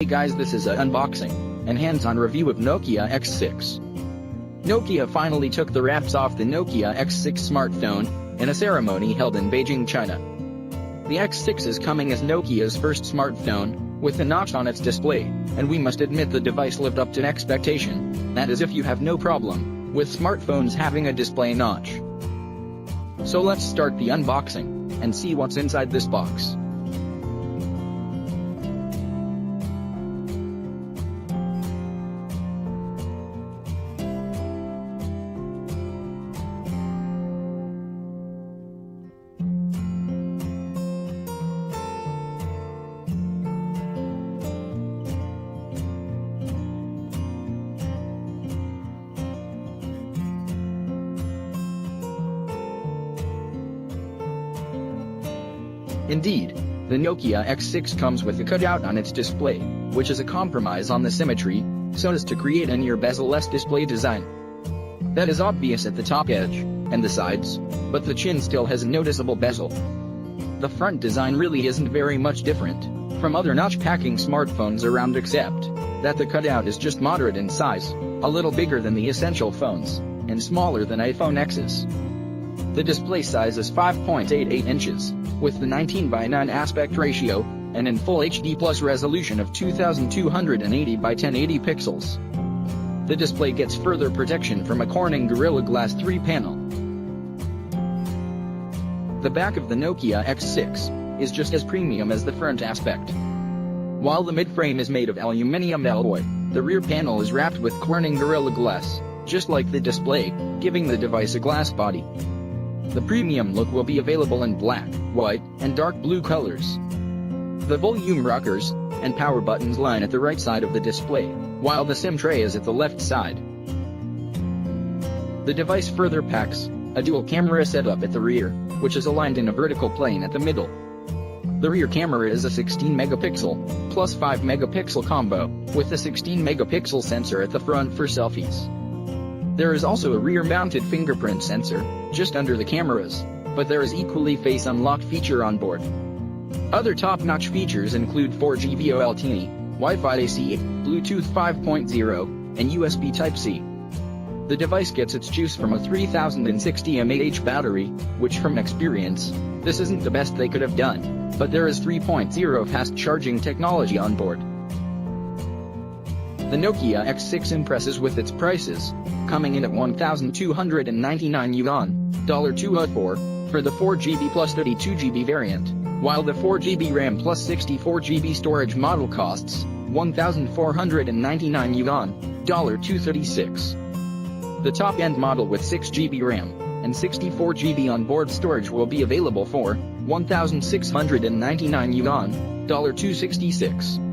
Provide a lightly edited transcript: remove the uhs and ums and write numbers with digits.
Hey guys, this is an unboxing and hands-on review of Nokia X6. Nokia finally took the wraps off the Nokia X6 smartphone in a ceremony held in Beijing, China. The X6 is coming as Nokia's first smartphone with a notch on its display, and we must admit the device lived up to expectation, that is if you have no problem with smartphones having a display notch. So let's start the unboxing and see what's inside this box. Indeed, the Nokia X6 comes with a cutout on its display, which is a compromise on the symmetry, so as to create a near bezel-less display design. That is obvious at the top edge and the sides, but the chin still has a noticeable bezel. The front design really isn't very much different from other notch-packing smartphones around, except that the cutout is just moderate in size, a little bigger than the Essential phones, and smaller than iPhone X's. The display size is 5.88 inches, with the 19:9 aspect ratio, and in Full HD Plus resolution of 2280 by 1080 pixels. The display gets further protection from a Corning Gorilla Glass 3 panel. The back of the Nokia X6 is just as premium as the front aspect. While the mid-frame is made of aluminium alloy, the rear panel is wrapped with Corning Gorilla Glass, just like the display, giving the device a glass body. The premium look will be available in black, white, and dark blue colors. The volume rockers and power buttons line at the right side of the display, while the SIM tray is at the left side. The device further packs a dual camera setup at the rear, which is aligned in a vertical plane at the middle. The rear camera is a 16-megapixel plus 5-megapixel combo, with a 16-megapixel sensor at the front for selfies. There is also a rear-mounted fingerprint sensor just under the cameras, but there is equally face unlock feature on board. Other top-notch features include 4G VoLTE, Wi-Fi AC, Bluetooth 5.0, and USB Type-C. The device gets its juice from a 3060 mAh battery, which from experience, this isn't the best they could have done, but there is 3.0 fast charging technology on board. The Nokia X6 impresses with its prices, coming in at 1,299 yuan, $204, for the 4GB plus 32GB variant, while the 4GB RAM plus 64GB storage model costs 1,499 yuan, $236. The top-end model with 6GB RAM and 64GB onboard storage will be available for 1,699 yuan, $266.